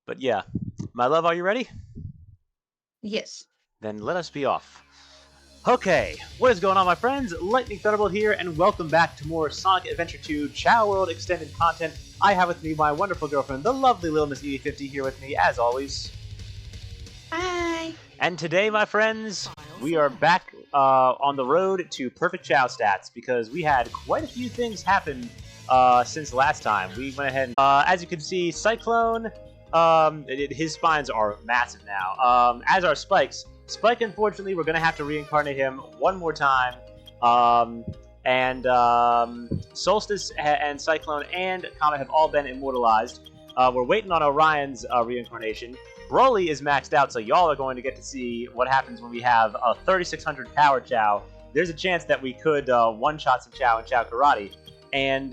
But yeah, my love, are you ready? Yes. Then let us be off. Okay, what is going on, my friends? Lightning Thunderbolt here, and welcome back to more Sonic Adventure 2 Chao World extended content. I have with me my wonderful girlfriend, the lovely LittleMissEevee50, here with me, as always. Hi. And today, my friends, we are back on the road to perfect Chao stats, because we had quite a few things happen since last time. We went ahead and, as you can see, Cyclone, his spines are massive now, as are Spike's. Spike, unfortunately, we're going to have to reincarnate him one more time. Solstice and Cyclone and Comet have all been immortalized. We're waiting on Orion's reincarnation. Broly is maxed out, so y'all are going to get to see what happens when we have a 3600 power Chao. There's a chance that we could one-shot some Chao and Chao Karate. And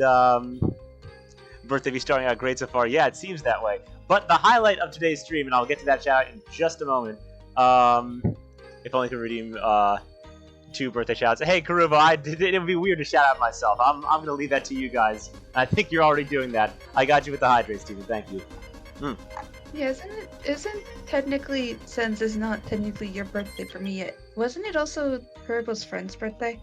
birthday be starting out great so far. Yeah, it seems that way. But the highlight of today's stream, and I'll get to that shout out in just a moment. If only I could redeem 2 birthday shouts. Hey, Karuba, it would be weird to shout out myself. I'm going to leave that to you guys. I think you're already doing that. I got you with the hydrate, Steven. Thank you. Yeah, isn't technically, since it's not technically your birthday for me yet, wasn't it also Purple's friend's birthday?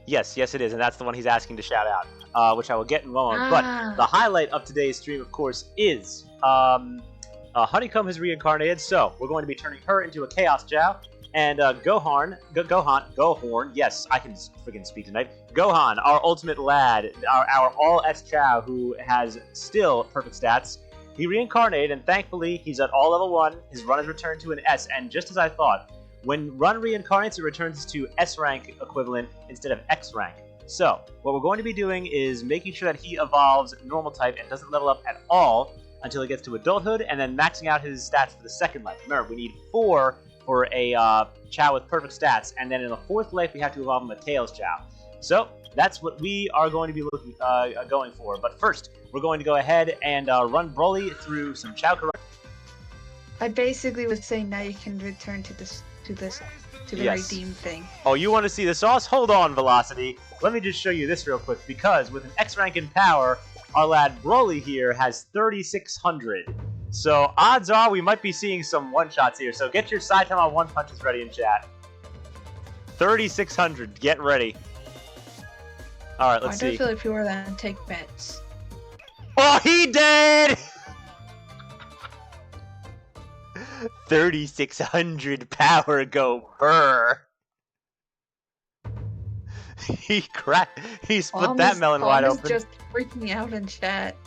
Yes, it is, and that's the one he's asking to shout out, which I will get in a moment. But the highlight of today's stream, of course, is Honeycomb has reincarnated, so we're going to be turning her into a Chaos Chao. And Gohan, yes, I can freaking speak tonight. Gohan, our ultimate lad, our all-S Chao, who has still perfect stats. He reincarnated, and thankfully, he's at all level 1. His run has returned to an S, and just as I thought, when run reincarnates, it returns to S rank equivalent instead of X rank. So, what we're going to be doing is making sure that he evolves normal type and doesn't level up at all until he gets to adulthood, and then maxing out his stats for the second life. Remember, we need 4 for a Chao with perfect stats, and then in the 4th life, we have to evolve him a Tails Chao. So, that's what we are going to be looking going for. But first, we're going to go ahead and run Broly through some Chao Karate. I basically was saying now you can return to the Yes. redeem thing. Oh, you want to see the sauce? Hold on, Velocity. Let me just show you this real quick, because with an X rank in power, our lad Broly here has 3600. So odds are we might be seeing some one-shots here. So get your Saitama one-punches ready in chat. 3600. Get ready. All right, let's see. I don't feel like people are gonna take bets. Oh, he did! 3600 power go burr. He cracked. He split that melon wide open. Just freaking out in chat.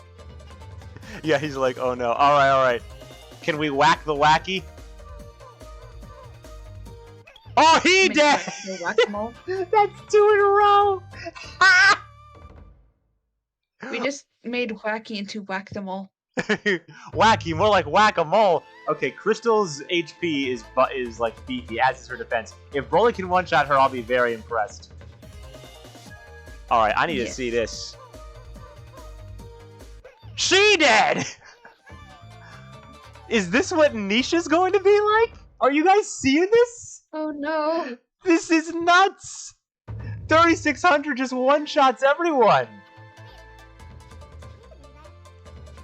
Yeah, he's like, oh no. All right. Can we whack the wacky? Oh, he did! That's 2 in a row. We just made Wacky into Whack Them All. Wacky, more like whack-a-mole. Okay, Crystal's HP is like beefy, as is her defense. If Broly can one-shot her, I'll be very impressed. Alright, I need to see this. She did! Is this what Nisha's going to be like? Are you guys seeing this? Oh no! This is nuts! 3600 just one-shots everyone!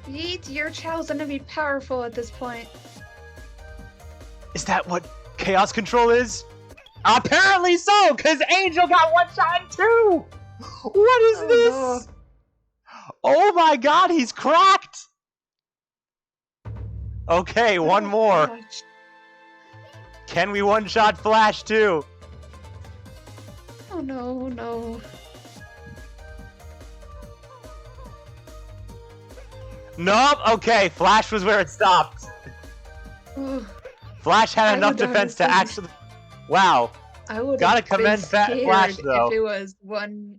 Yeet, your Chao's gonna be powerful at this point. Is that what Chaos Control is? Apparently so, because Angel got one-shot too! What is this? No. Oh my god, he's cracked! Okay, one more. Gosh. Can we one-shot Flash too? Oh no. Nope, okay, Flash was where it stopped. Ugh. Flash had I enough would not defense to have been- actually... Wow. I would Gotta have been commend scared Flash, though.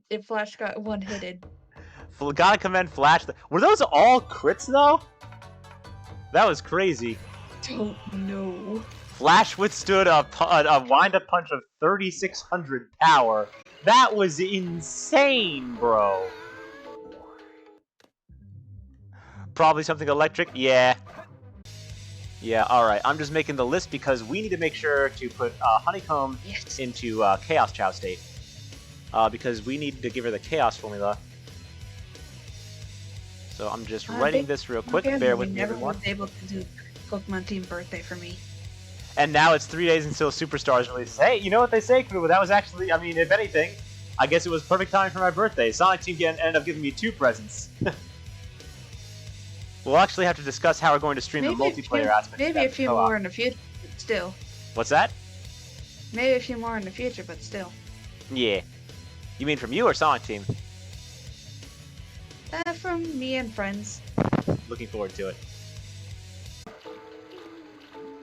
if Flash got one-hitted. Gotta commend Flash. Were those all crits, though? That was crazy. Don't know. Flash withstood a wind-up punch of 3600 power. That was insane, bro. Probably something electric? Yeah. Yeah, alright. I'm just making the list because we need to make sure to put Honeycomb into Chaos Chao state. Because we need to give her the Chaos formula. So I'm just writing this real quick. Bear with me, everyone. Was able to do Pokemon Team birthday for me. And now it's 3 days until Superstars releases. Hey, you know what they say, Kruba? That was actually, I mean, if anything, I guess it was perfect timing for my birthday. Sonic Team ended up giving me 2 presents. We'll actually have to discuss how we're going to stream the multiplayer aspect. Maybe a few more in the future, but still. What's that? Maybe a few more in the future, but still. Yeah. You mean from you or Sonic Team? From me and friends. Looking forward to it.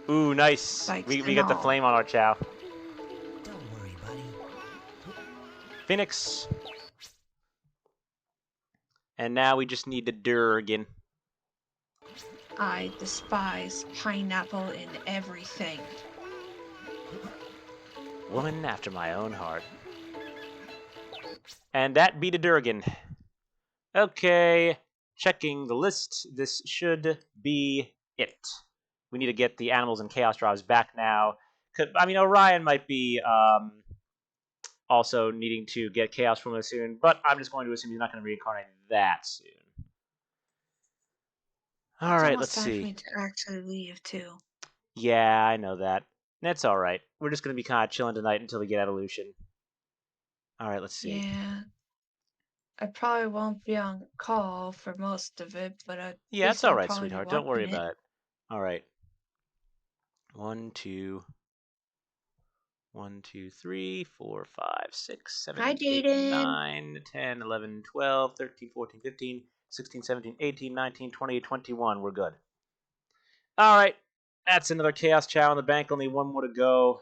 Ooh, nice. We got the flame on our Chow. Don't worry, buddy. Phoenix. And now we just need the Durgan. I despise pineapple in everything. Woman after my own heart. And that be the Durgan. Okay, checking the list. This should be it. We need to get the animals and Chaos Drives back now. I mean, Orion might be also needing to get Chaos from us soon, but I'm just going to assume he's not going to reincarnate that soon. All right, let's see. It's almost time for me to actually leave, too. Yeah, I know that. That's all right. We're just going to be kind of chilling tonight until we get Evolution. All right, let's see. Yeah. I probably won't be on call for most of it, but yeah, it's all right, sweetheart. Don't worry about it. All right. 1, 2, 3, 4, 5, 6, 7, 8, 9, 10, 11, 12, 13, 14, 15, 16, 17, 18, 19, 20, 21. We're good. All right. That's another Chaos Chow in the bank. Only one more to go.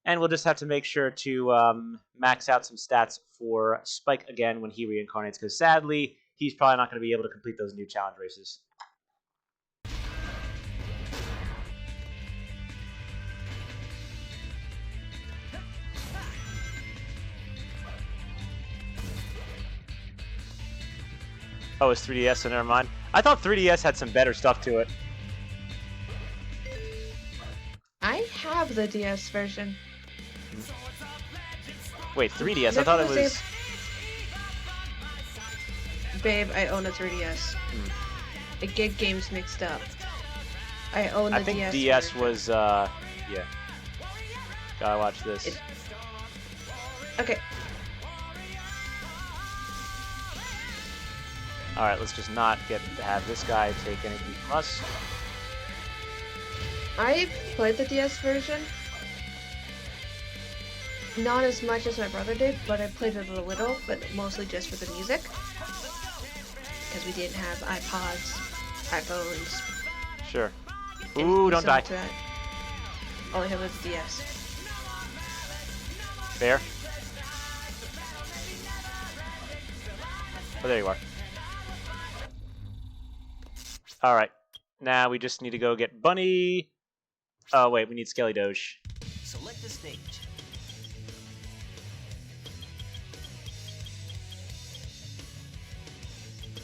And we'll just have to make sure to max out some stats for Spike again when he reincarnates, because sadly, he's probably not going to be able to complete those new challenge races. Oh, it's 3DS, so never mind. I thought 3DS had some better stuff to it. I have the DS version. Wait, 3DS? I thought it was... Babe, I own a 3DS. I get games mixed up. I own the DS. I think DS version was, yeah. Gotta watch this. Okay. Alright, let's just not get to have this guy take anything from us. I played the DS version. Not as much as my brother did, but I played it a little, but mostly just for the music. Because we didn't have iPods, iPhones. Sure. Ooh, don't die. All I have is the DS. Fair. Oh, there you are. Alright. Now we just need to go get Bunny. Oh, wait, we need Skelly Doge. Select the stage.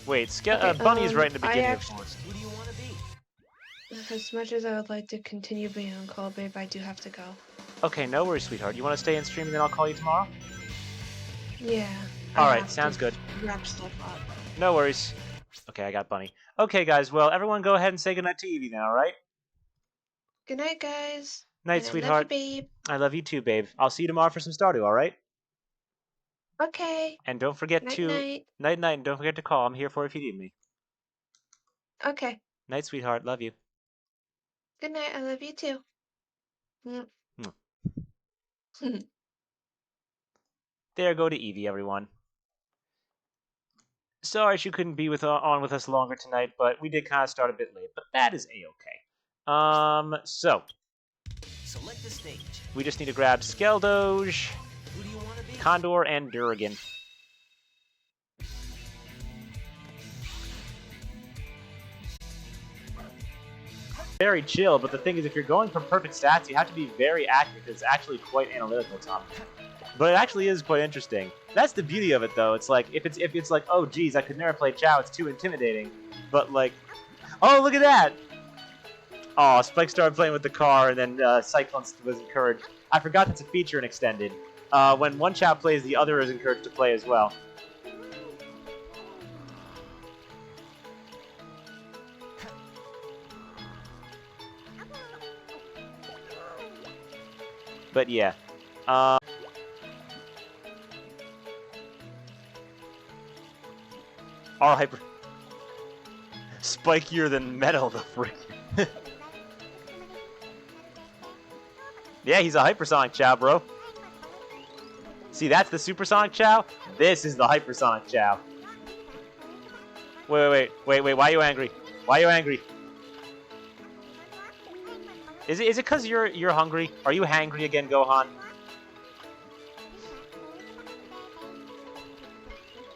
Wait, Bunny's right in the beginning of course. Who do you want to be? As much as I would like to continue being on call, babe, I do have to go. Okay, no worries, sweetheart. You want to stay in stream and then I'll call you tomorrow? Yeah. Alright, sounds good. Wrap stuff up. No worries. Okay, I got Bunny. Okay, guys, well, everyone go ahead and say goodnight to Eevee now, alright? Good night, guys. Night, sweetheart. I love you, babe. I love you too, babe. I'll see you tomorrow for some Stardew, alright? Okay. And don't forget to... Night, night, and don't forget to call. I'm here for if you need me. Okay. Night, sweetheart. Love you. Good night. I love you too. There go to Eevee, everyone. Sorry she couldn't be on with us longer tonight, but we did kind of start a bit late, but that is A-okay. So. Select the stage. We just need to grab Skeldoge, Who do you want to be? Condor, and Durgan. Very chill, but the thing is, if you're going for perfect stats, you have to be very accurate. It's actually quite analytical, Tom. But it actually is quite interesting. That's the beauty of it, though. It's like if it's like, oh, geez, I could never play Chow. It's too intimidating. But like, oh, look at that! Oh, Spike started playing with the car, and then Chaclon was encouraged. I forgot that's a feature in Extended. When one Chow plays, the other is encouraged to play as well. But yeah. Our hyper... Spikier than metal, the freak. Yeah, he's a hypersonic Chao, bro. See, that's the supersonic Chao. This is the hypersonic Chao. Wait. Why are you angry? Why are you angry? Is it because you're hungry? Are you hangry again, Gohan?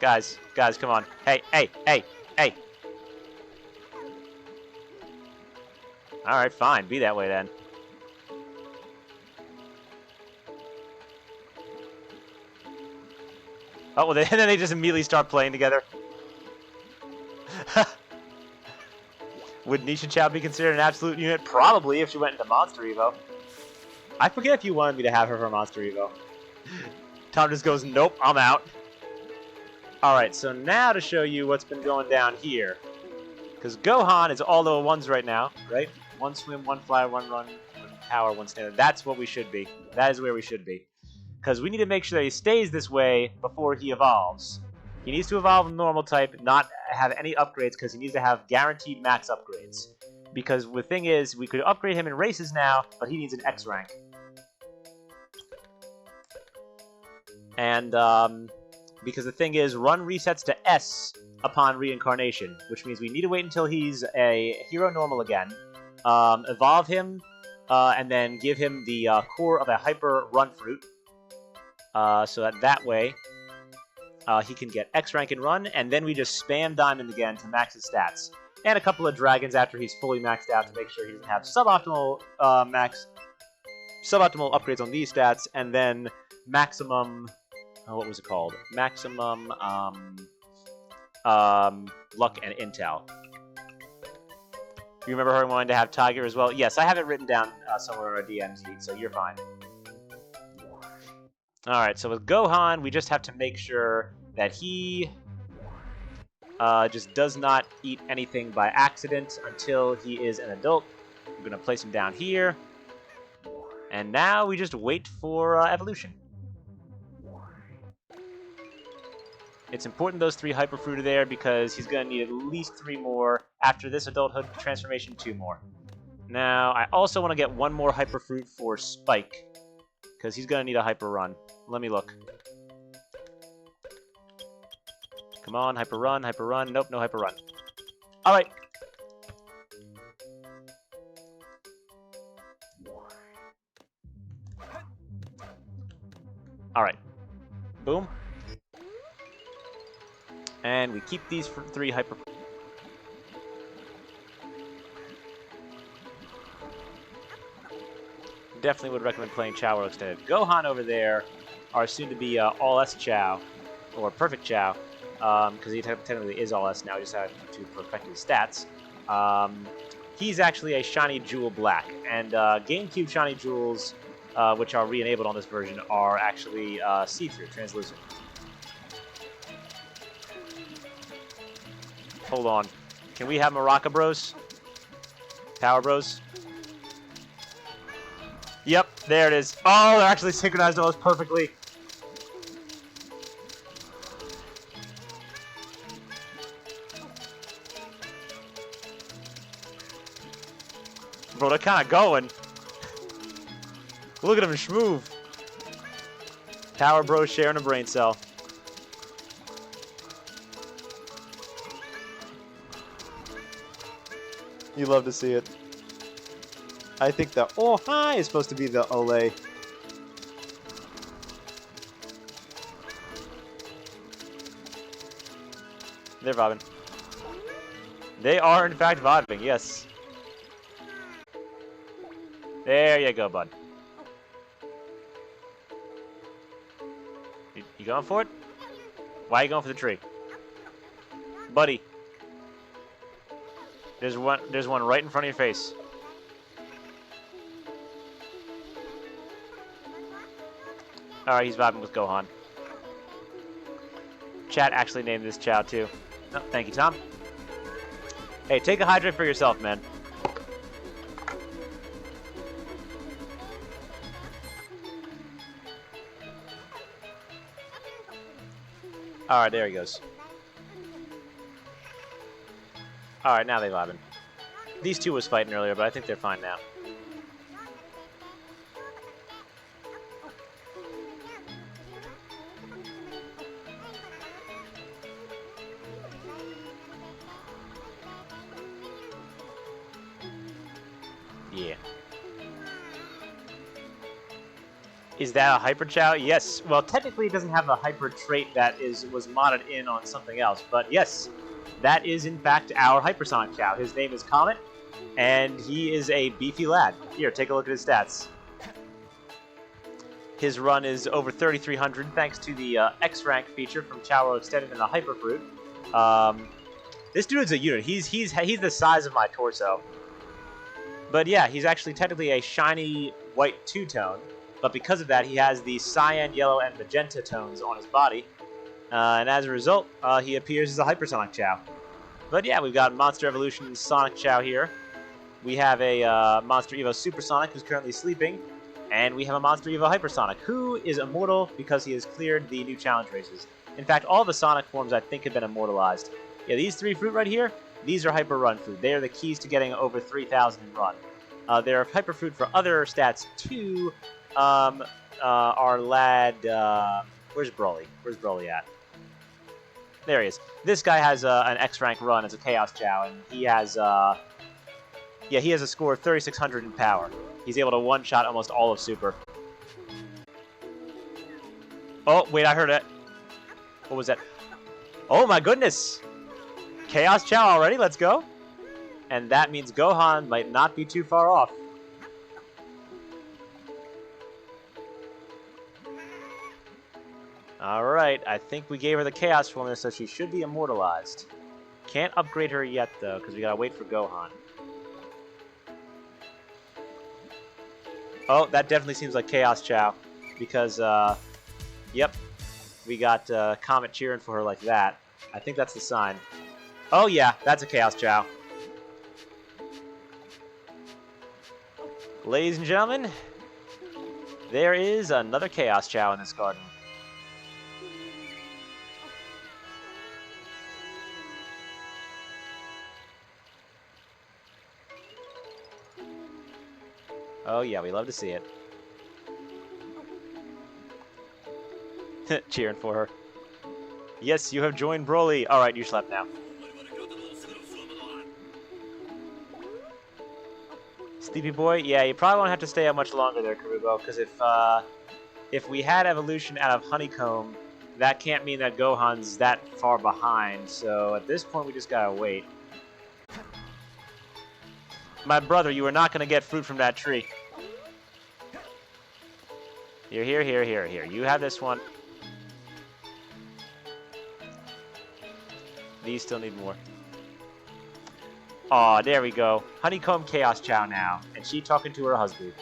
Guys, come on. Hey. Alright, fine. Be that way, then. Oh, well, then they just immediately start playing together. Would Nisha Chao be considered an absolute unit? Probably, if she went into Monster Evo. I forget if you wanted me to have her for Monster Evo. Tom just goes, nope, I'm out. Alright, so now to show you what's been going down here. Because Gohan is all level 1s right now, right? 1 swim, 1 fly, 1 run, 1 power, 1 standard. That's what we should be. That is where we should be. Because we need to make sure that he stays this way before he evolves. He needs to evolve in normal type, not have any upgrades, because he needs to have guaranteed max upgrades. Because the thing is, we could upgrade him in races now, but he needs an X rank. And, because the thing is, run resets to S upon reincarnation, which means we need to wait until he's a hero normal again, evolve him, and then give him the core of a hyper run fruit, so that way he can get X rank and run, and then we just spam diamond again to max his stats, and a couple of dragons after he's fully maxed out to make sure he doesn't have suboptimal upgrades on these stats, and then maximum. What was it called? Maximum luck and intel. You remember her wanting to have Tiger as well? Yes, I have it written down somewhere on our DM sheet, so you're fine. Alright, so with Gohan, we just have to make sure that he just does not eat anything by accident until he is an adult. We're going to place him down here. And now we just wait for evolution. It's important those 3 Hyper Fruit are there because he's going to need at least 3 more. After this adulthood transformation, 2 more. Now, I also want to get 1 more Hyper Fruit for Spike, because he's going to need a Hyper Run. Let me look. Come on, Hyper Run, Hyper Run. Nope, no Hyper Run. Alright. Alright. Boom. And we keep these 3 Hyper... Definitely would recommend playing Chao Extended. Gohan over there are soon to be All S Chao, or Perfect Chao, because he technically is All S now, he just had to perfect his stats. He's actually a Shiny Jewel Black, and GameCube Shiny Jewels, which are re-enabled on this version, are actually see-through, translucent. Hold on. Can we have Maraca Bros? Power Bros? Yep, there it is. Oh, they're actually synchronized almost perfectly. Bro, they're kind of going. Look at him schmoove. Power Bros sharing a brain cell. You love to see it. I think the oh hi is supposed to be the Olay. They're vibing. They are in fact vibing, yes. There you go, bud. You going for it? Why are you going for the tree? Buddy. There's one right in front of your face. Alright, he's vibing with Gohan. Chat actually named this Chao too. Oh, thank you, Tom. Hey, take a hydrate for yourself, man. Alright, there he goes. Alright, now they vibing. These two was fighting earlier, but I think they're fine now. Yeah. Is that a Hyper Chao? Yes. Well, technically it doesn't have a Hyper trait that was modded in on something else, but yes, that is in fact our Hypersonic Chao. His name is Comet, and he is a beefy lad. Here, take a look at his stats. His run is over 3,300 thanks to the X-Rank feature from Chao Extended and the Hyper Fruit. This dude's a unit. He's the size of my torso. But yeah, he's actually technically a shiny white two-tone. But because of that, he has the cyan, yellow, and magenta tones on his body. And as a result, he appears as a Hypersonic Chao. But yeah, we've got Monster Evolution Sonic Chao here. We have a Monster Evo Supersonic who's currently sleeping. And we have a Monster Evo Hypersonic who is immortal because he has cleared the new challenge races. In fact, all the Sonic forms I think have been immortalized. Yeah, these three fruit right here, these are Hyper Run fruit. They are the keys to getting over 3,000 in run. There are Hyper Fruit for other stats too. Our lad, where's Broly? Where's Broly at? There he is. This guy has an X-Rank run as a Chaos Chao, and he has, yeah, he has a score of 3,600 in power. He's able to one-shot almost all of Super. Oh, wait, I heard it. What was that? Oh my goodness! Chaos Chao already, let's go. And that means Gohan might not be too far off. Alright, I think we gave her the Chaos Formula, so she should be immortalized. Can't upgrade her yet, though, because we gotta wait for Gohan. Oh, that definitely seems like Chaos Chao, because, yep, we got Comet cheering for her like that. I think that's the sign. Oh yeah, that's a Chaos Chao. Ladies and gentlemen, there is another Chaos Chao in this garden. Oh yeah, we love to see it. Cheering for her. Yes, you have joined Broly. Alright, you slept now. Sleepy boy? Yeah, you probably won't have to stay up much longer there, Karubo, because if we had evolution out of Honeycomb, that can't mean that Gohan's that far behind, so at this point we just gotta wait. My brother, you are not gonna get fruit from that tree. Here, here, here, here, here. You have this one. These still need more. Aw, there we go. Honeycomb Chaos Chao now. And she talking to her husband.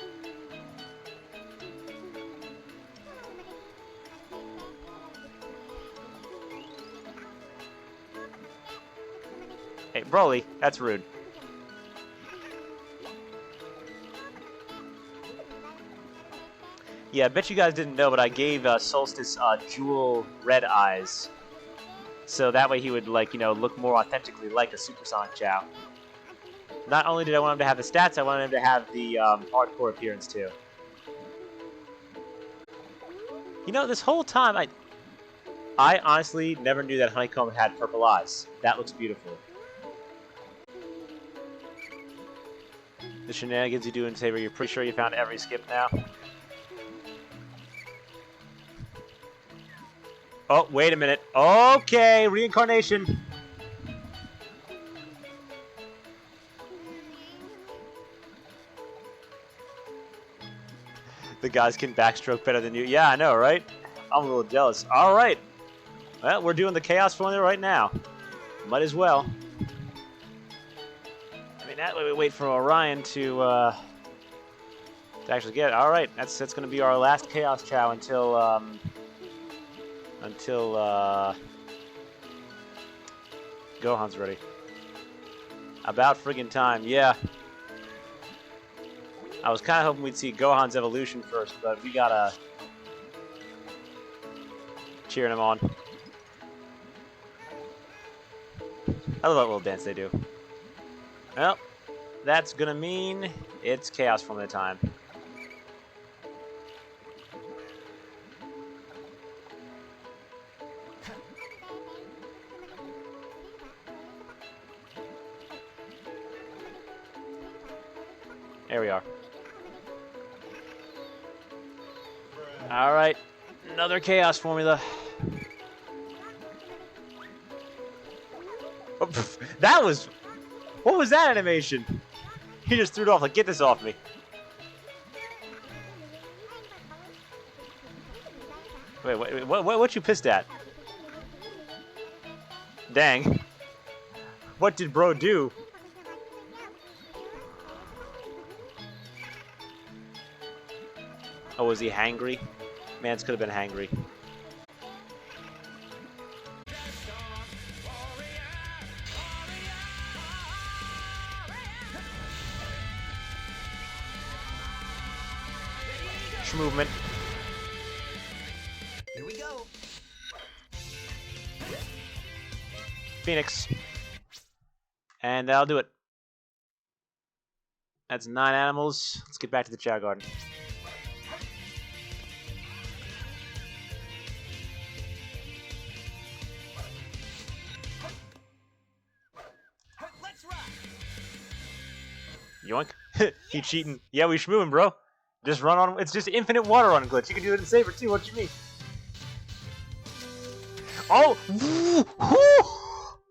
Hey, Broly, that's rude. Yeah, I bet you guys didn't know, but I gave Solstice jewel red eyes. So that way he would, like, you know, look more authentically like a Supersonic Chao. Not only did I want him to have the stats, I wanted him to have the hardcore appearance too. You know, this whole time, I honestly never knew that Honeycomb had purple eyes. That looks beautiful. The shenanigans you do in Saber, you're pretty sure you found every skip now? Oh, wait a minute. Okay, reincarnation. The guys can backstroke better than you. Yeah, I know, right? I'm a little jealous. All right. Well, we're doing the Chaos Formula right now. Might as well. I mean, that way we wait for Orion to actually get it. All right, that's going to be our last Chaos Chao until Gohan's ready. About friggin' time, yeah. I was kind of hoping we'd see Gohan's evolution first, but we gotta cheering him on. I love that little dance they do. Well, that's gonna mean it's Chaos Form of the time. There we are. Alright, another Chaos Formula. Oh, that was... What was that animation? He just threw it off like, get this off me. Wait, what you pissed at? Dang. What did bro do? Oh, was he hangry? Mans could have been hangry. Movement. Here we go. Phoenix. And that'll do it. That's 9 animals. Let's get back to the Chow Garden. Let's rock. Yoink. He cheating. Yeah, we schmooing, bro. Just run on. It's just infinite water on glitch. You can do it in Saber too. What you mean? Oh!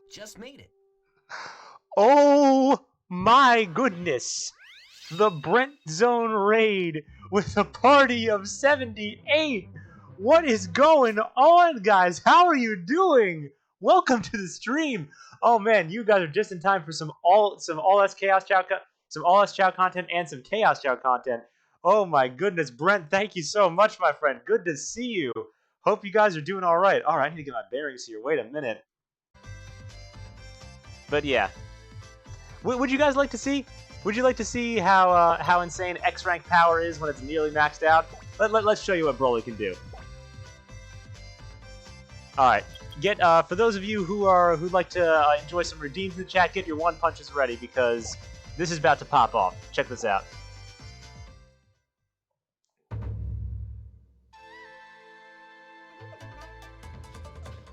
Just made it. Oh my goodness! The BrentZone raid with a party of 78. What is going on, guys? How are you doing? Welcome to the stream. Oh man, you guys are just in time for some all S Chaos Chow content and some Chaos Chow content. Oh my goodness, Brent, thank you so much, my friend. Good to see you. Hope you guys are doing all right. All right, I need to get my bearings here. Wait a minute. But yeah. Would you guys like to see? Would you like to see how insane X rank power is when it's nearly maxed out? Let's show you what Broly can do. All right. For those of you who'd like to enjoy some redeems in the chat, get your one punches ready because this is about to pop off. Check this out.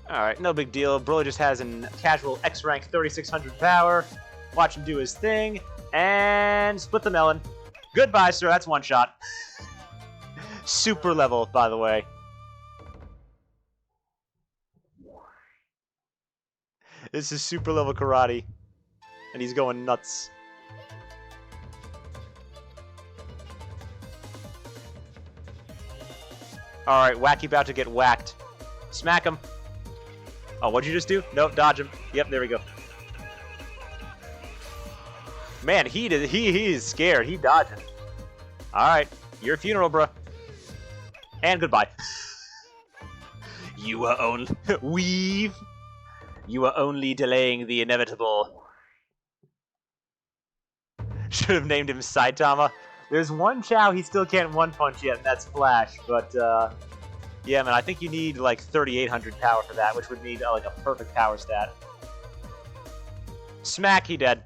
Alright, no big deal. Broly just has a casual X rank 3600 power. Watch him do his thing. And split the melon. Goodbye, sir. That's one shot. Super level, by the way. This is super level karate. And he's going nuts. Alright, Wacky about to get whacked. Smack him. Oh, what'd you just do? Nope, dodge him. Yep, there we go. Man, he is scared. He dodging. Alright, your funeral, bruh. And goodbye. You are only... Weave. You are only delaying the inevitable. Should have named him Saitama. There's one Chow he still can't one-punch yet, and that's Flash, but, yeah, man, I think you need, like, 3,800 power for that, which would need, like, a perfect power stat. Smack, he dead.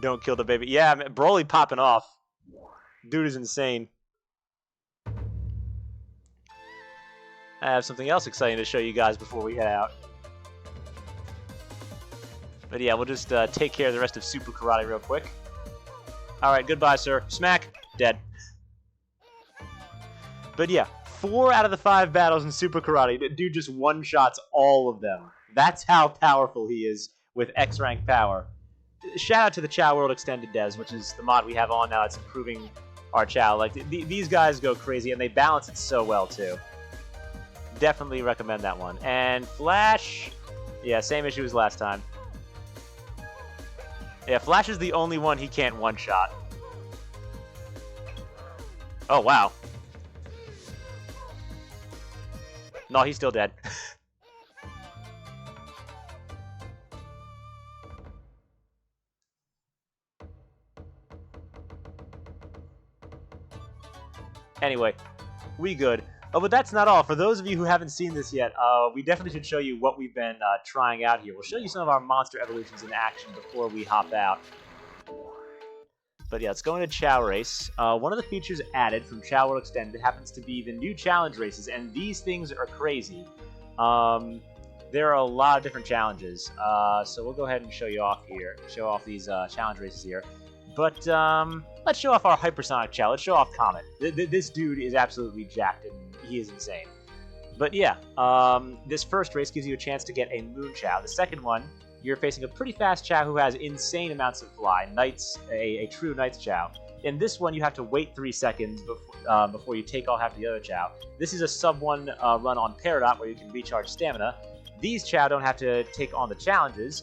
Don't kill the baby. Yeah, man, Broly popping off. Dude is insane. I have something else exciting to show you guys before we head out. But yeah, we'll just take care of the rest of Super Karate real quick. Alright, goodbye, sir. Smack. Dead. But yeah, 4 out of the 5 battles in Super Karate, dude just one-shots all of them. That's how powerful he is with X-rank power. Shout out to the Chow World Extended Devs, which is the mod we have on now. It's improving our Chow. Like, these guys go crazy, and they balance it so well, too. Definitely recommend that one. And Flash, yeah, same issue as last time. Yeah, Flash is the only one he can't one-shot. Oh, wow. No, he's still dead. Anyway, we good. Oh, but that's not all. For those of you who haven't seen this yet, we definitely should show you what we've been trying out here. We'll show you some of our monster evolutions in action before we hop out. But yeah, let's go into Chao Race. One of the features added from Chao World Extended happens to be the new challenge races, and these things are crazy. There are a lot of different challenges, so we'll go ahead and show you off here. Show off these challenge races here. But let's show off our Hypersonic Chao. Let's show off Comet. This dude is absolutely jacked, and he is insane. But yeah, this first race gives you a chance to get a Moon Chao. The second one, you're facing a pretty fast Chao who has insane amounts of fly. A true Knight's Chao. In this one, you have to wait 3 seconds before you take off after the other Chao. This is a sub-1 run on Peridot where you can recharge stamina. These Chao don't have to take on the challenges.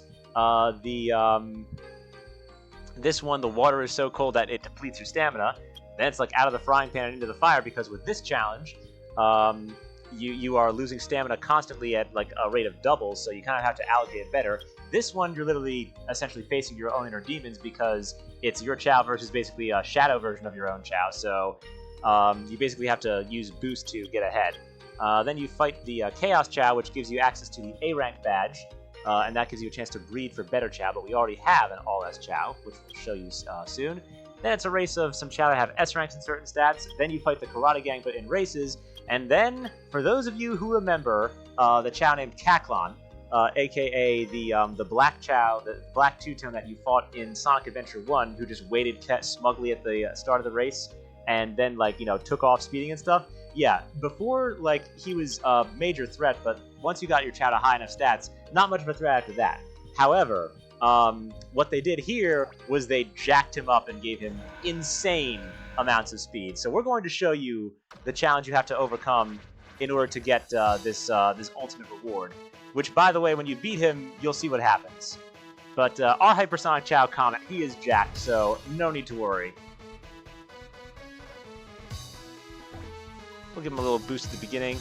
This one, the water is so cold that it depletes your stamina. Then it's like out of the frying pan and into the fire, because with this challenge, you are losing stamina constantly at like a rate of doubles, so you kind of have to allocate it better. This one, you're literally essentially facing your own inner demons because it's your Chao versus basically a shadow version of your own Chao, so you basically have to use boost to get ahead. Then you fight the Chaos Chao, which gives you access to the A rank badge, and that gives you a chance to breed for better Chao, but we already have an All-S Chao, which we'll show you soon. Then it's a race of some Chao that have S ranks in certain stats. Then you fight the Karate Gang, but in races. And then, for those of you who remember the Chao named Chaclon, aka the Black Chao, the Black Two-Tone that you fought in Sonic Adventure 1, who just waited smugly at the start of the race, and then, like, took off speeding and stuff. Yeah, before, like, he was a major threat, but once you got your Chao to high enough stats, not much of a threat after that. However, what they did here was they jacked him up and gave him insane amounts of speed. So we're going to show you the challenge you have to overcome in order to get this ultimate reward. Which, by the way, when you beat him, you'll see what happens. But our Hypersonic Chao Comet, he is jacked, so no need to worry. We'll give him a little boost at the beginning.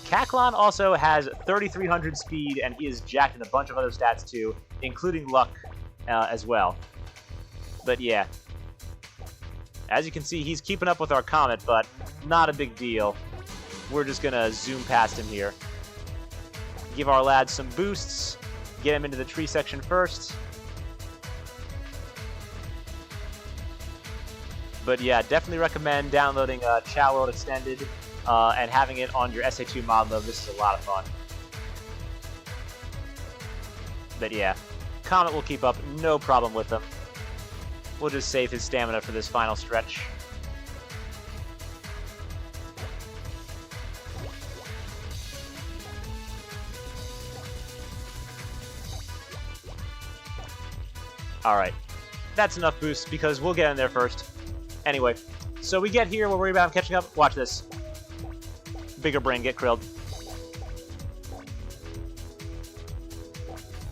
Chaclon also has 3,300 speed, and he is jacked in a bunch of other stats too, including luck as well. But yeah, as you can see, he's keeping up with our Comet, but not a big deal. We're just gonna zoom past him here. Give our lad some boosts, get him into the tree section first. But yeah, definitely recommend downloading Chao World Extended and having it on your SA2 Modloader. This is a lot of fun. But yeah, Comet will keep up, no problem with him. We'll just save his stamina for this final stretch. Alright, that's enough boosts because we'll get in there first. Anyway, so we get here, we're worried about him catching up. Watch this. Bigger brain get krilled.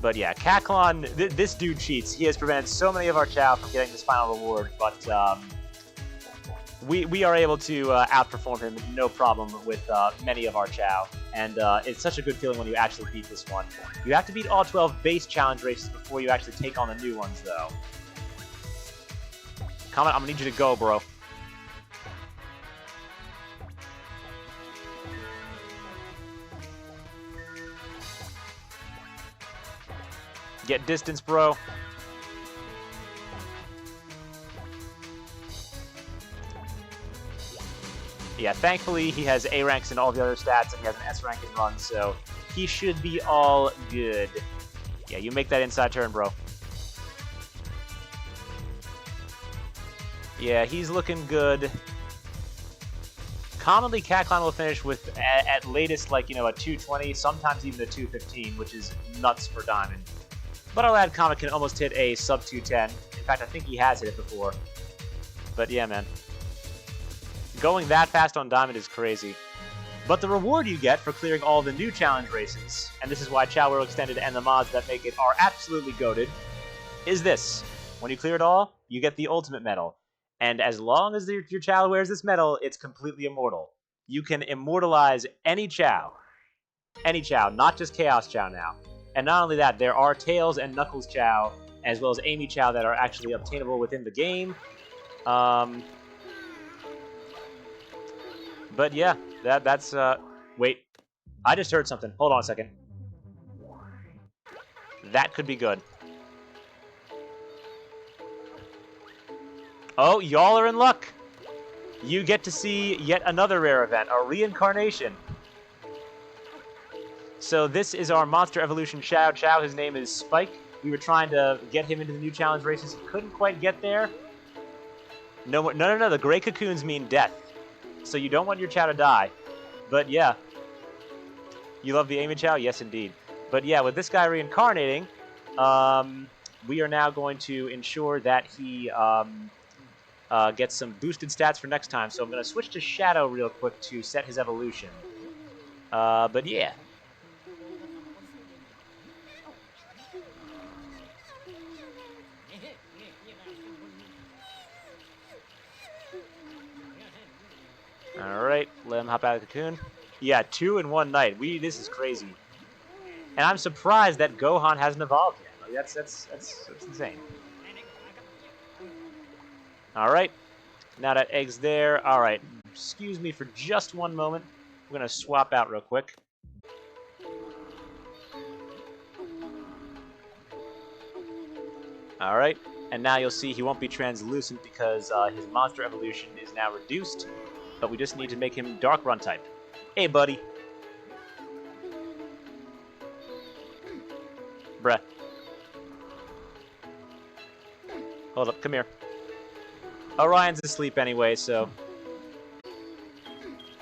But yeah, Chaclon, this dude cheats. He has prevented so many of our Chao from getting this final reward, but we are able to outperform him no problem with many of our Chao. And it's such a good feeling when you actually beat this one. You have to beat all 12 base challenge races before you actually take on the new ones, though. Comet, I'm gonna need you to go, bro. Get distance, bro. Yeah, thankfully he has A ranks in all the other stats, and he has an S rank in runs, so he should be all good. Yeah, you make that inside turn, bro. Yeah, he's looking good. Commonly, Chaclon will finish with, at latest, like, a 220, sometimes even a 215, which is nuts for Diamond. But our lad Comet can almost hit a sub 210. In fact, I think he has hit it before. But yeah, man. Going that fast on Diamond is crazy. But the reward you get for clearing all the new challenge races, and this is why Chao World Extended and the mods that make it are absolutely goated, is this. When you clear it all, you get the ultimate medal. And as long as your Chao wears this medal, it's completely immortal. You can immortalize any Chao. Any Chao, not just Chaos Chao now. And not only that, there are Tails and Knuckles Chao, as well as Amy Chao that are actually obtainable within the game. But yeah, That's wait. I just heard something. Hold on a second. That could be good. Oh, y'all are in luck. You get to see yet another rare event, a reincarnation. So this is our Monster Evolution Chao Chao. His name is Spike. We were trying to get him into the new challenge races. He couldn't quite get there. No. The gray cocoons mean death. So you don't want your Chao to die. But yeah. You love the Amy Chao? Yes, indeed. But yeah, with this guy reincarnating, we are now going to ensure that he gets some boosted stats for next time. So I'm going to switch to Shadow real quick to set his evolution. But yeah. Alright, let him hop out of the cocoon. Yeah, 2 in one night. This is crazy. And I'm surprised that Gohan hasn't evolved yet. Like, that's insane. Alright. Now that egg's there. Alright. Excuse me for just one moment. We're going to swap out real quick. Alright. And now you'll see he won't be translucent because his monster evolution is now reduced. But we just need to make him Dark Run type. Hey, buddy. Bruh. Hold up, come here. Orion's asleep anyway, so...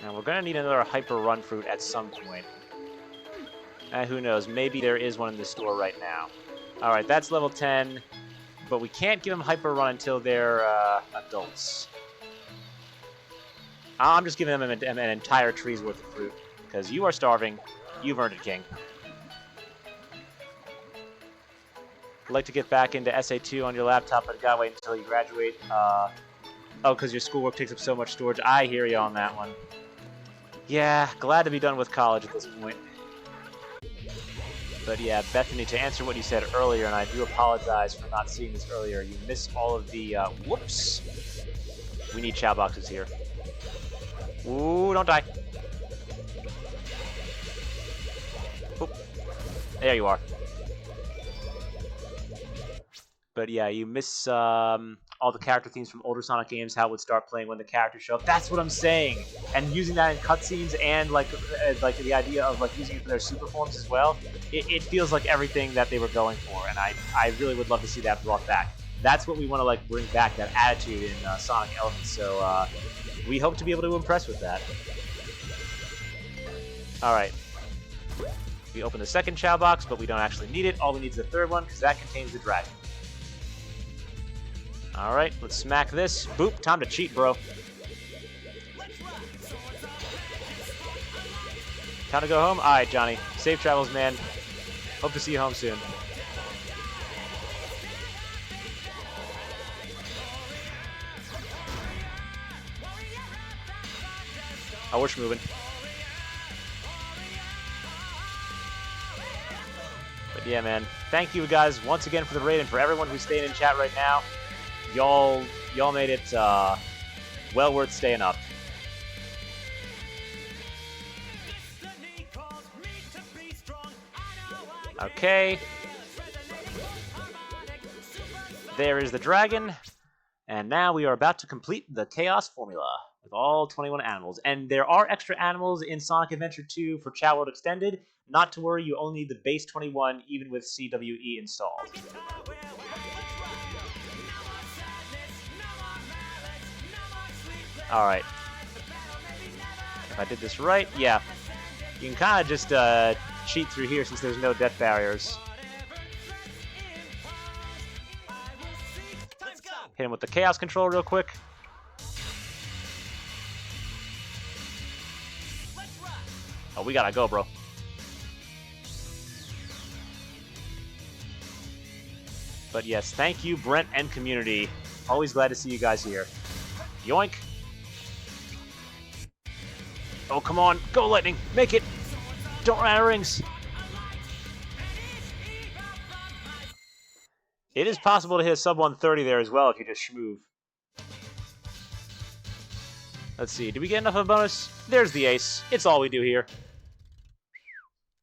Now we're gonna need another Hyper Run fruit at some point. Who knows, maybe there is one in the store right now. Alright, that's level 10. But we can't give them Hyper Run until they're adults. I'm just giving them an entire tree's worth of fruit. Because you are starving. You've earned it, King. I'd like to get back into SA2 on your laptop, but gotta wait until you graduate. Oh, because your schoolwork takes up so much storage. I hear you on that one. Yeah, glad to be done with college at this point. But yeah, Bethany, to answer what you said earlier, and I do apologize for not seeing this earlier, you missed all of the, whoops. We need Chao boxes here. Ooh, don't die. Oop. There you are. But yeah, you miss all the character themes from older Sonic games, how it would start playing when the characters show up. That's what I'm saying. And using that in cutscenes and like the idea of like using it for their super forms as well. It feels like everything that they were going for, and I really would love to see that brought back. That's what we want to like bring back, that attitude in Sonic Elements. So we hope to be able to impress with that. All right. We open the second Chao box, but we don't actually need it. All we need is the third one because that contains the dragon. Alright, let's smack this. Boop, time to cheat, bro. Time to go home? Alright, Johnny. Safe travels, man. Hope to see you home soon. Oh, we're moving. But yeah, man. Thank you guys once again for the raid and for everyone who's staying in chat right now. Y'all made it well worth staying up. Okay. There is the dragon. And now we are about to complete the Chaos formula with all 21 animals. And there are extra animals in Sonic Adventure 2 for Chao World Extended. Not to worry, you only need the base 21 even with CWE installed. Alright. If I did this right, yeah. You can kind of just cheat through here since there's no death barriers. Hit him with the Chaos Control real quick. Oh, we gotta go, bro. But yes, thank you, Brent and community. Always glad to see you guys here. Yoink. Oh, come on. Go, Lightning. Make it. Don't run out of rings. It is possible to hit a sub 130 there as well if you just schmoove. Let's see. Did we get enough of a bonus? There's the ace. It's all we do here.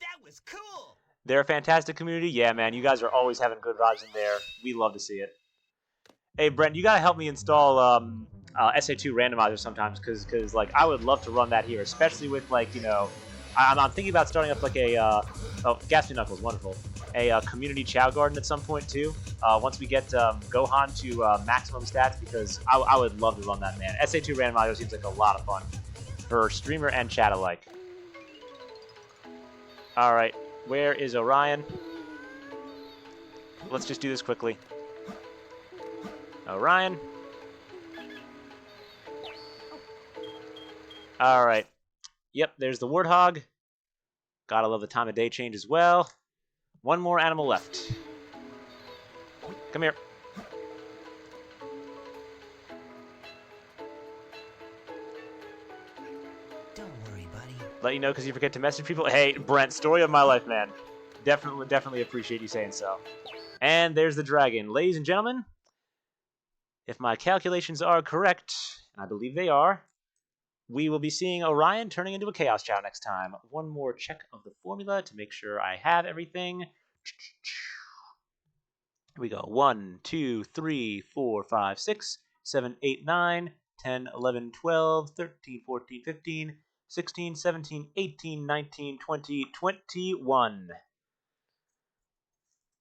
That was cool. They're a fantastic community. Yeah, man. You guys are always having good vibes in there. We love to see it. Hey, Brent, you gotta help me install SA2 randomizer sometimes, because like I would love to run that here, especially with like, you know, I'm thinking about starting up like a oh, Gaspy Knuckles, wonderful, a community Chow Garden at some point too. Once we get Gohan to maximum stats, because I would love to run that, man. SA2 randomizer seems like a lot of fun for streamer and chat alike. All right, where is Orion? Let's just do this quickly. Orion. All right. Yep, there's the Warthog. Gotta love the time of day change as well. One more animal left. Come here. Don't worry, buddy. Let you know because you forget to message people. Hey, Brent, story of my life, man. Definitely appreciate you saying so. And there's the dragon. Ladies and gentlemen, if my calculations are correct, and I believe they are, we will be seeing Orion turning into a Chaos Chao next time. One more check of the formula to make sure I have everything. Here we go. 1, 2, 3, 4, 5, 6, 7, 8, 9, 10, 11, 12, 13, 14, 15, 16, 17, 18, 19, 20, 21.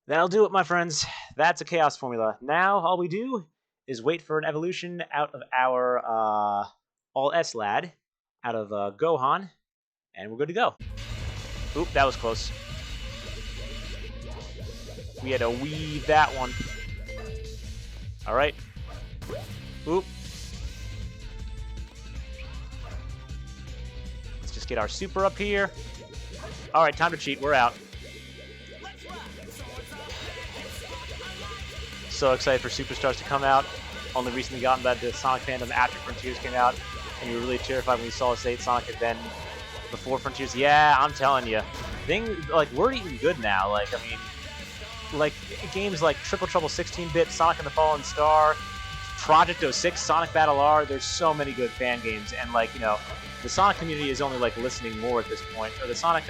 That'll do it, my friends. That's a Chaos formula. Now, all we do is wait for an evolution out of our All-S lad, out of Gohan, and we're good to go. Oop, that was close. We had to weave that one. All right. Oop. Let's just get our super up here. All right, time to cheat. We're out. So excited for Superstars to come out. Only recently got into the Sonic fandom after Frontiers came out, and you were really terrified when you saw State Sonic had been before Frontiers. Yeah, I'm telling you, things like we're eating good now. Like, I mean, like games like Triple Trouble 16-bit, Sonic and the Fallen Star, Project 06, Sonic Battle R. There's so many good fan games, and like, you know, the Sonic community is only like listening more at this point, or the Sonic,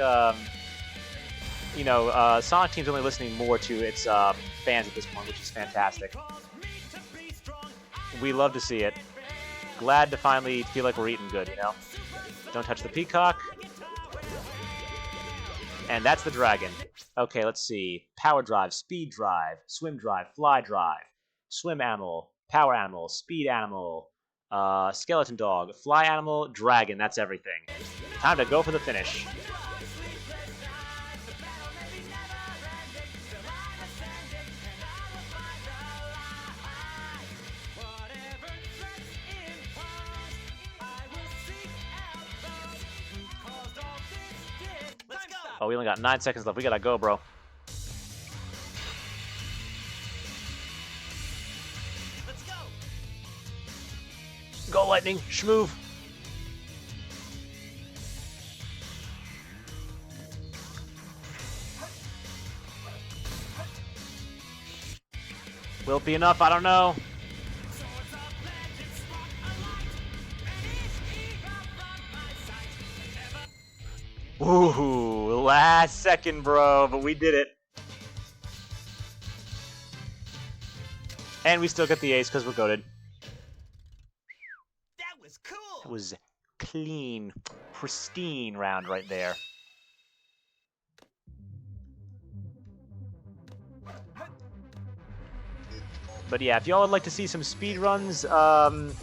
Sonic team's only listening more to its fans at this point, which is fantastic. We love to see it. Glad to finally feel like we're eating good, you know? Don't touch the peacock. And that's the dragon. Okay, let's see. Power drive, speed drive, swim drive, fly drive, swim animal, power animal, speed animal, skeleton dog, fly animal, dragon. That's everything. Time to go for the finish. Oh, we only got 9 seconds left. We gotta go, bro. Let's go. Go, Lightning. Schmoove. Will it be enough? I don't know. Ooh, last second, bro, but we did it. And we still get the ace because we're goated. That was cool. That was clean, pristine round right there. But yeah, if y'all would like to see some speed runs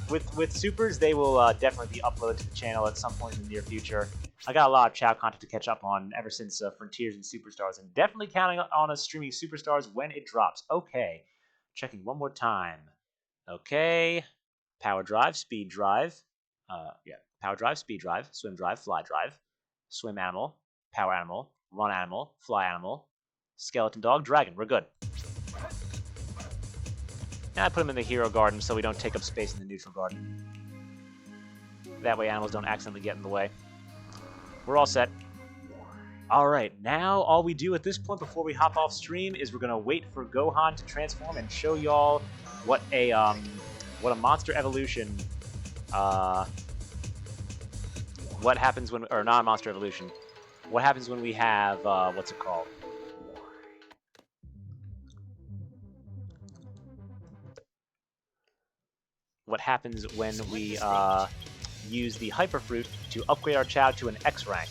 with supers, they will definitely be uploaded to the channel at some point in the near future. I got a lot of Chow content to catch up on ever since Frontiers and Superstars, and definitely counting on us streaming Superstars when it drops. Okay, checking one more time. Okay, power drive, speed drive. Power drive, speed drive, swim drive, fly drive, swim animal, power animal, run animal, fly animal, skeleton dog, dragon. We're good. And I put them in the hero garden so we don't take up space in the neutral garden. That way animals don't accidentally get in the way. We're all set. Alright, now all we do at this point before we hop off stream is we're gonna wait for Gohan to transform and show y'all what a monster evolution what happens when, or not Monster Evolution, what happens when we have, what's it called? What happens when we use the Hyper Fruit to upgrade our Chao to an X rank.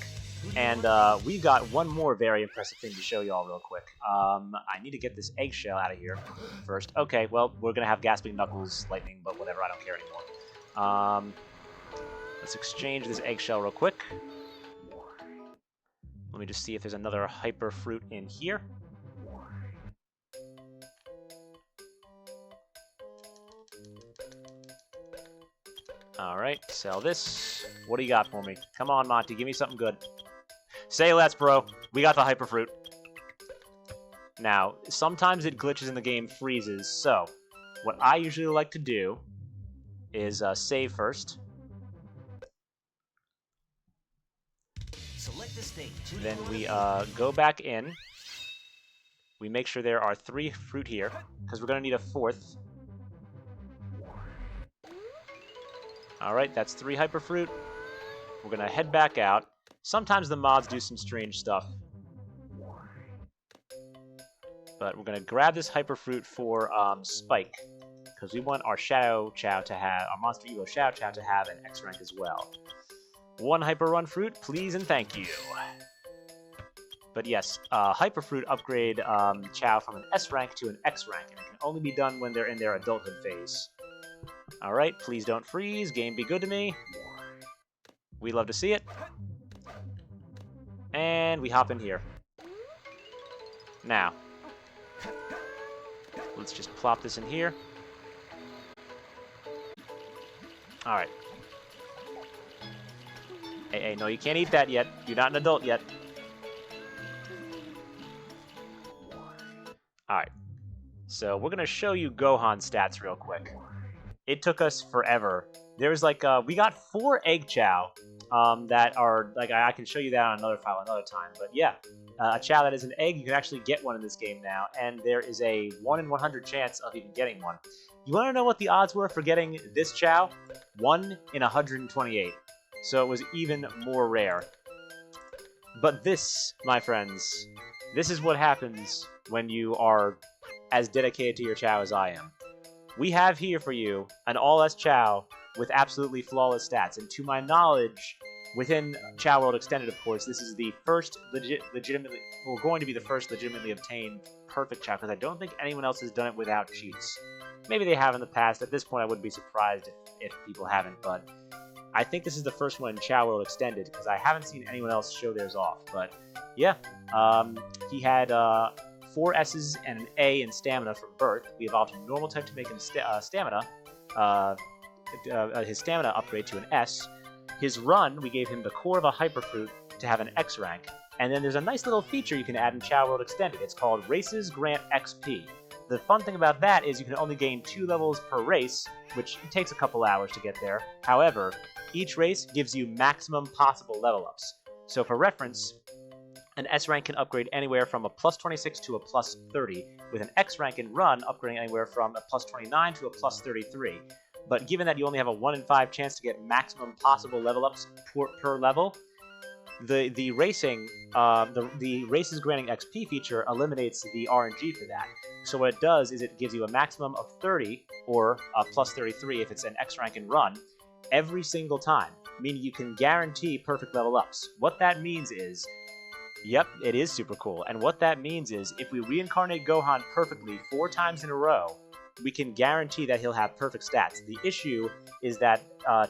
And we've got one more very impressive thing to show y'all real quick. I need to get this eggshell out of here first. Okay, well, we're going to have Gasping Knuckles, Lightning, but whatever, I don't care anymore. Let's exchange this eggshell real quick. Let me just see if there's another Hyper Fruit in here. Alright, sell this. What do you got for me? Come on, Monty, give me something good. Say less, bro. We got the Hyper Fruit. Now, sometimes it glitches and the game freezes, so what I usually like to do is save first. Select the stage. Then we go back in. We make sure there are 3 fruit here, because we're going to need a 4th. Alright, that's 3 Hyper Fruit. We're going to head back out. Sometimes the mods do some strange stuff. But we're going to grab this Hyper Fruit for Spike, because we want our Shadow Chao to have, our Monster Evo Shadow Chao to have an X rank as well. 1 Hyper Run Fruit, please and thank you. But yes, Hyper Fruit upgrade Chao from an S rank to an X rank, and it can only be done when they're in their adulthood phase. Alright, please don't freeze. Game be good to me. We love to see it. And we hop in here. Now, let's just plop this in here. Alright. Hey, no, you can't eat that yet. You're not an adult yet. Alright. So, we're going to show you Gohan stats real quick. It took us forever. There's like, we got 4 Egg Chao that are, like, I can show you that on another file another time. But yeah, a Chao that is an egg, you can actually get one in this game now. And there is a 1 in 100 chance of even getting one. You want to know what the odds were for getting this Chao? 1 in 128. So it was even more rare. But this, my friends, this is what happens when you are as dedicated to your Chao as I am. We have here for you an all-S Chao with absolutely flawless stats. And to my knowledge, within Chao World Extended, of course, this is the first legitimately obtained perfect Chao, because I don't think anyone else has done it without cheats. Maybe they have in the past. At this point, I wouldn't be surprised if people haven't, but I think this is the first one in Chao World Extended, because I haven't seen anyone else show theirs off. But yeah, he had 4 S's and an A in stamina from birth. We evolved a normal type to make him his stamina upgrade to an S. His run, we gave him the core of a Hyper Fruit to have an X rank. And then there's a nice little feature you can add in Chao World Extended. It's called Races Grant XP. The fun thing about that is you can only gain 2 levels per race, which takes a couple hours to get there. However, each race gives you maximum possible level ups. So for reference, an S rank can upgrade anywhere from a plus 26 to a plus 30, with an X rank in Run upgrading anywhere from a plus 29 to a plus 33. But given that you only have a 1 in 5 chance to get maximum possible level ups per level, the races granting XP feature eliminates the RNG for that. So what it does is it gives you a maximum of 30, or a plus 33 if it's an X rank in Run, every single time, meaning you can guarantee perfect level ups. What that means is, yep, it is super cool. And what that means is, if we reincarnate Gohan perfectly 4 times in a row, we can guarantee that he'll have perfect stats. The issue is that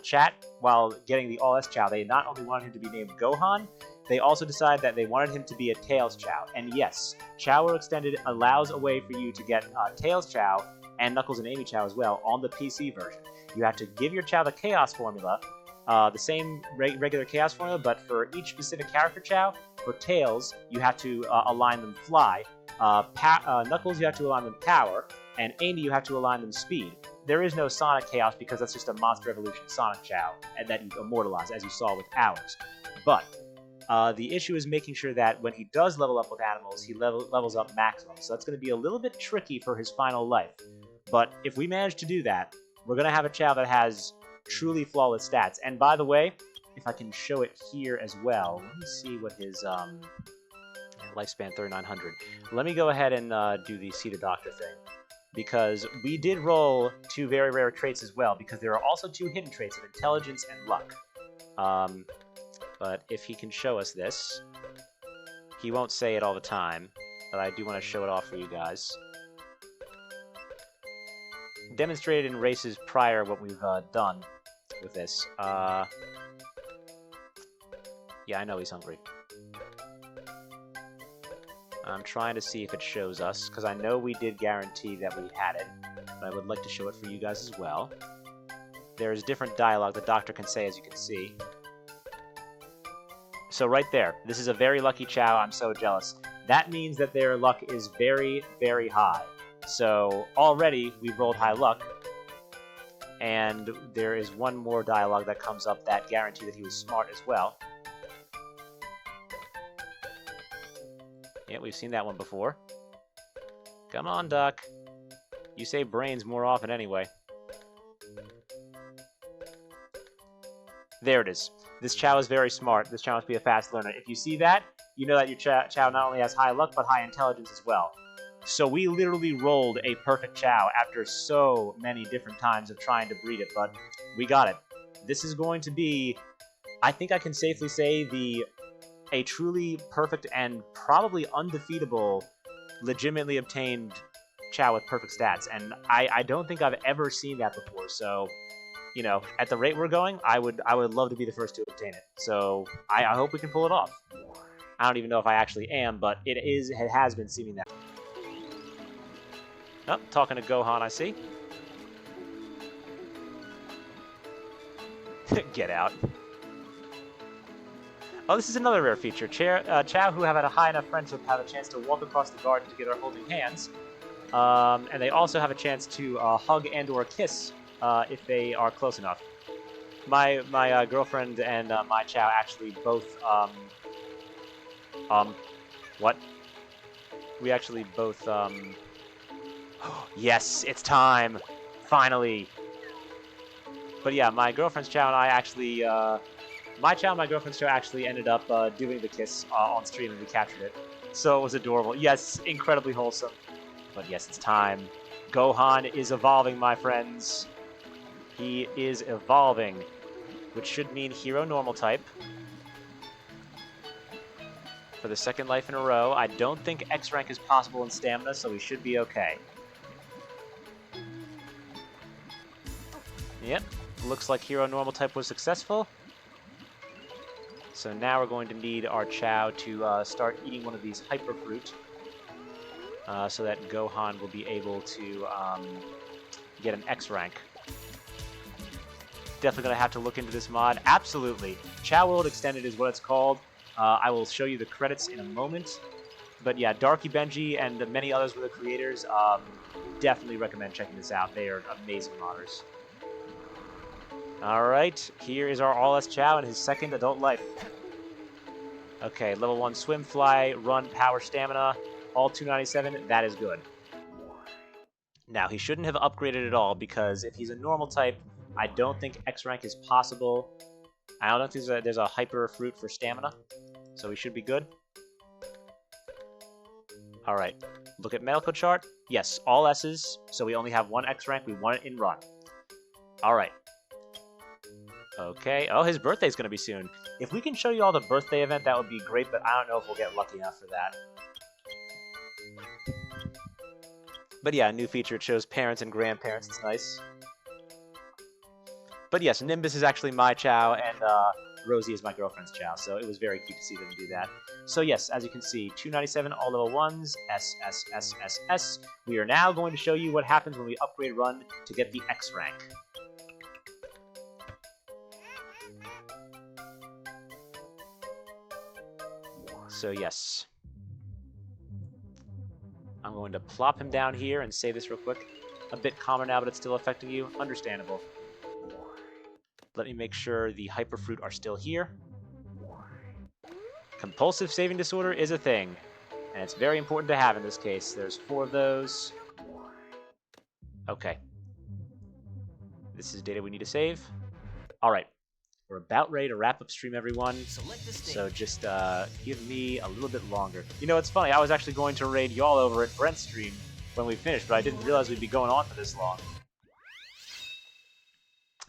chat, while getting the All-S Chao, they not only wanted him to be named Gohan, they also decided that they wanted him to be a Tails Chao. And yes, Chao World Extended allows a way for you to get Tails Chao and Knuckles and Amy Chao as well on the PC version. You have to give your Chao the Chaos formula, the same regular Chaos formula, but for each specific character Chao, for Tails, you have to align them Fly. Knuckles, you have to align them Power. And Amy, you have to align them Speed. There is no Sonic Chaos because that's just a Monster Evolution Sonic Chao, and that you immortalize, as you saw with ours. But the issue is making sure that when he does level up with animals, he levels up maximum. So that's going to be a little bit tricky for his final life. But if we manage to do that, we're going to have a Chao that has truly flawless stats. And by the way, if I can show it here as well. Let me see what his lifespan 3900. Let me go ahead and do the See the Doctor thing, because we did roll 2 very rare traits as well, because there are also 2 hidden traits of intelligence and luck. But if he can show us this, he won't say it all the time, but I do want to show it off for you guys. Demonstrated in races prior what we've done with this. Yeah, I know he's hungry. I'm trying to see if it shows us, because I know we did guarantee that we had it, but I would like to show it for you guys as well. There is different dialogue the doctor can say, as you can see. So right there, this is a very lucky Chao. I'm so jealous. That means that their luck is very, very high. So already we've rolled high luck, and there is one more dialogue that comes up that guarantees that he was smart as well. Yeah, we've seen that one before. Come on, Duck. You say brains more often anyway. There it is. This Chao is very smart. This Chao must be a fast learner. If you see that, you know that your Chao not only has high luck, but high intelligence as well. So we literally rolled a perfect Chao after so many different times of trying to breed it, but we got it. This is going to be, I think I can safely say, a truly perfect and probably undefeatable, legitimately obtained Chao with perfect stats, and I don't think I've ever seen that before. So, you know, at the rate we're going, I would love to be the first to obtain it. So I hope we can pull it off. I don't even know if I actually am, but it has been seeming that. Oh, talking to Gohan, I see. Get out. Oh, this is another rare feature. Chao who have had a high enough friendship have a chance to walk across the garden together holding hands. And they also have a chance to hug and or kiss if they are close enough. My girlfriend and my Chao actually both, what? We actually both, yes, it's time! Finally! But yeah, my girlfriend's Chao and I actually, my Chao and my girlfriend's Chao actually ended up doing the kiss on stream, and we captured it. So it was adorable. Yes, incredibly wholesome. But yes, it's time. Gohan is evolving, my friends. He is evolving, which should mean Hero Normal type. For the second life in a row. I don't think X rank is possible in Stamina, so we should be okay. Yep, looks like Hero Normal type was successful. So now we're going to need our Chao to start eating one of these Hyper Fruit, so that Gohan will be able to get an X rank. Definitely going to have to look into this mod. Absolutely. Chao World Extended is what it's called. I will show you the credits in a moment. But yeah, Darky Benji and many others were the creators. Definitely recommend checking this out. They are amazing modders. Alright, here is our All-S Chao in his second adult life. Okay, level 1 swim, fly, run, power, stamina, all 297. That is good. Now, he shouldn't have upgraded at all, because if he's a normal type, I don't think X rank is possible. I don't know if there's a Hyper Fruit for stamina, so we should be good. Alright, look at medical chart. Yes, all S's, so we only have 1 X rank. We want it in run. Alright. Okay. Oh, his birthday's going to be soon. If we can show you all the birthday event, that would be great, but I don't know if we'll get lucky enough for that. But yeah, a new feature. It shows parents and grandparents. It's nice. But yes, Nimbus is actually my Chao, and Rosie is my girlfriend's Chao, so it was very cute to see them do that. So yes, as you can see, 297, all level 1s, S, S, S, S, S. We are now going to show you what happens when we upgrade run to get the X rank. So yes, I'm going to plop him down here and save this real quick. A bit calmer now, but it's still affecting you. Understandable. Let me make sure the Hyper Fruit are still here. Compulsive saving disorder is a thing, and it's very important to have in this case. There's 4 of those. Okay. This is data we need to save. Alright. we're about ready to wrap up stream, everyone. Select the stage. So just give me a little bit longer. You know, it's funny. I was actually going to raid y'all over at Brent's stream when we finished, but I didn't realize we'd be going on for this long.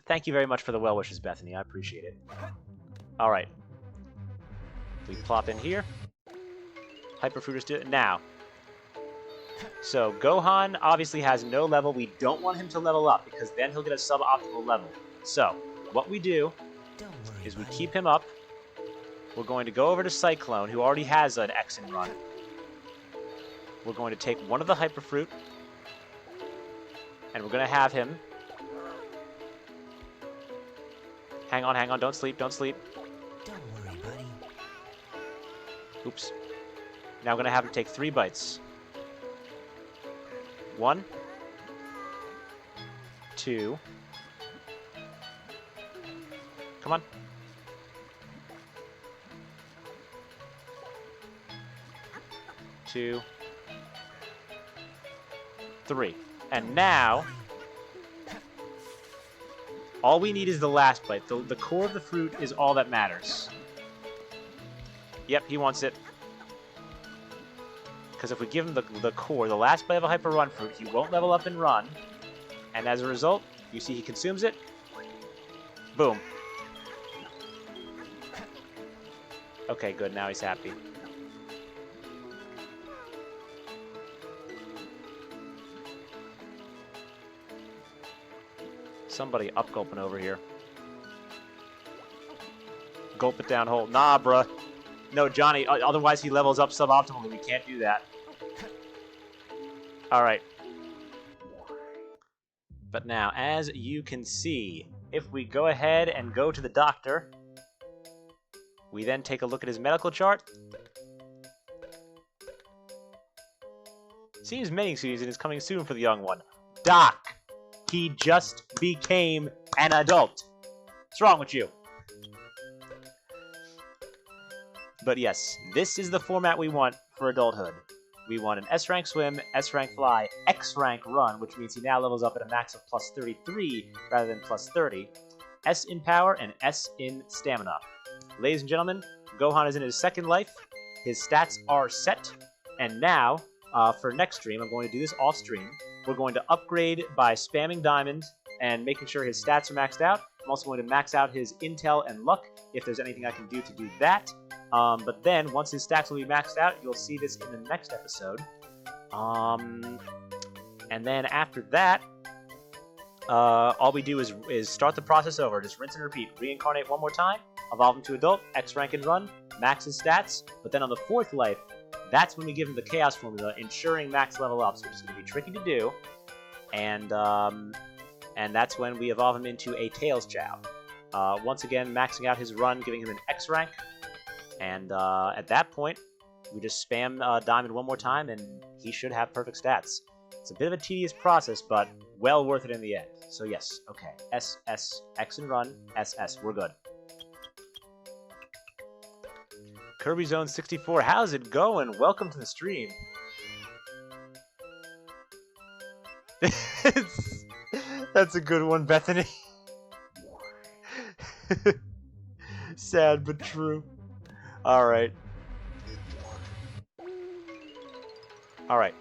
Thank you very much for the well wishes, Bethany. I appreciate it. All right. We plop in here. Hyperfruit is do it now. So Gohan obviously has no level. We don't want him to level up because then he'll get a suboptimal level. So what we do is we keep him up. We're going to go over to Chaclon, who already has an X and run. We're going to take one of the Hyperfruit, and we're going to have him. Hang on, don't sleep, don't sleep. Don't worry, buddy. Oops. Now I'm going to have him take 3 bites. 1, 2. Come on. 2, 3. And now, all we need is the last bite. The core of the fruit is all that matters. Yep, he wants it. Because if we give him the core, the last bite of a Hyper Run fruit, he won't level up and run. And as a result, you see he consumes it. Boom. Okay, good. Now he's happy. Somebody up-gulping over here. Gulp it down whole. Nah, bruh. No, Johnny, otherwise he levels up suboptimally. We can't do that. Alright. But now, as you can see, if we go ahead and go to the doctor, we then take a look at his medical chart. Seems mating season is coming soon for the young one. Doc! He just became an adult. What's wrong with you? But yes, this is the format we want for adulthood. We want an S-rank swim, S-rank fly, X-rank run, which means he now levels up at a max of plus 33 rather than plus 30, S in power, and S in stamina. Ladies and gentlemen, Gohan is in his second life. His stats are set. And now, for next stream, I'm going to do this off stream. We're going to upgrade by spamming Diamond and making sure his stats are maxed out. I'm also going to max out his intel and luck if there's anything I can do to do that. But then, once his stacks will be maxed out, you'll see this in the next episode. And then after that, all we do is start the process over. Just rinse and repeat. Reincarnate one more time, evolve him to adult, X rank and run, max his stats. But then on the 4th life, that's when we give him the Chaos Formula, ensuring max level ups, which is going to be tricky to do. And that's when we evolve him into a Chaos Chao. Once again, maxing out his run, giving him an X rank. And at that point, we just spam Diamond one more time, and he should have perfect stats. It's a bit of a tedious process, but well worth it in the end. So yes, okay. S, S, X and run, S, S, we're good. Kirby Zone 64, how's it going? Welcome to the stream. That's a good one, Bethany. Sad but true. Alright. Alright.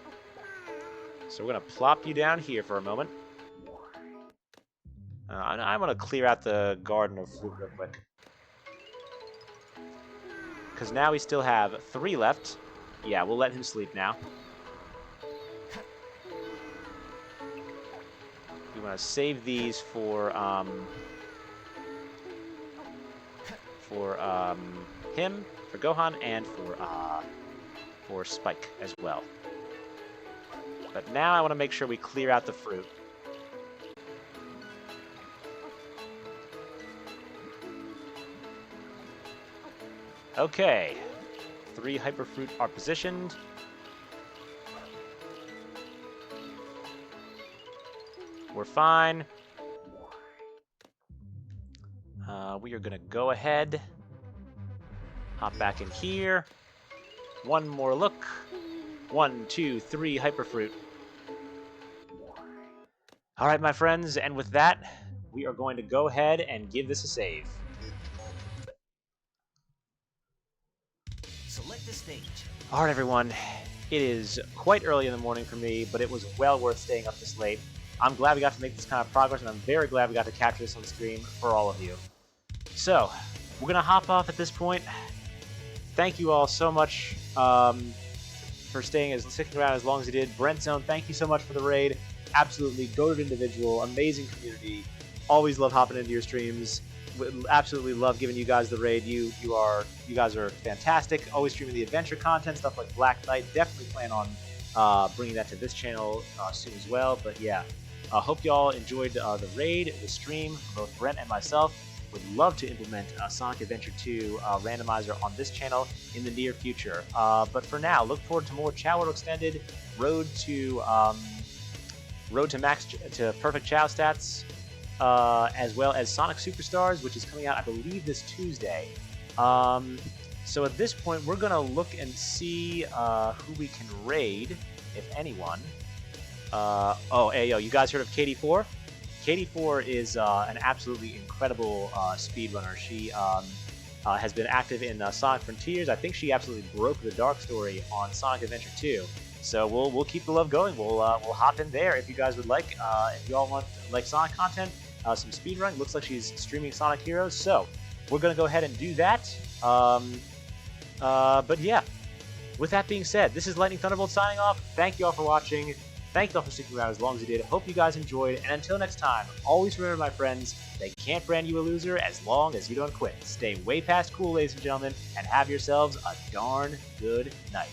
So we're going to plop you down here for a moment. I'm going to clear out the garden of fruit real quick. Because now we still have 3 left. Yeah, we'll let him sleep now. We want to save these for him, for Gohan, and for Spike as well. But now I want to make sure we clear out the fruit. Okay, 3 Hyperfruit are positioned. We're fine. We are gonna go ahead, hop back in here. One more look. 1, 2, 3 Hyperfruit. All right, my friends, and with that, we are going to go ahead and give this a save. stage. Alright everyone, it is quite early in the morning for me, but it was well worth staying up this late. I'm glad we got to make this kind of progress, and I'm very glad we got to capture this on the stream for all of you. So, we're going to hop off at this point. Thank you all so much for sticking around as long as you did. BrentZone, thank you so much for the raid. Absolutely goated individual, amazing community. Always love hopping into your streams. Absolutely love giving you guys the raid. You guys are fantastic. Always streaming the adventure content, stuff like Black Knight. Definitely plan on bringing that to this channel soon as well. But yeah, hope y'all enjoyed the raid, the stream, both Brent and myself. Would love to implement Sonic Adventure 2 randomizer on this channel in the near future. But for now, look forward to more Chao World Extended, Road to Perfect Chao stats. As well as Sonic Superstars, which is coming out, I believe, this Tuesday. So at this point, we're going to look and see who we can raid, if anyone. Oh, hey, yo, you guys heard of KD4? KD4 is an absolutely incredible speedrunner. She has been active in Sonic Frontiers. I think she absolutely broke the Dark Story on Sonic Adventure 2. So we'll keep the love going. We'll hop in there if you guys would like. If you all want like Sonic content, some speedrun. Looks like she's streaming Sonic Heroes, so we're gonna go ahead and do that. But yeah, with that being said, this is Lightning Thunderbolt signing off. Thank you all for watching. Thank you all for sticking around as long as you did. Hope you guys enjoyed, and until next time, always remember, my friends, they can't brand you a loser as long as you don't quit. Stay way past cool, ladies and gentlemen, and have yourselves a darn good night.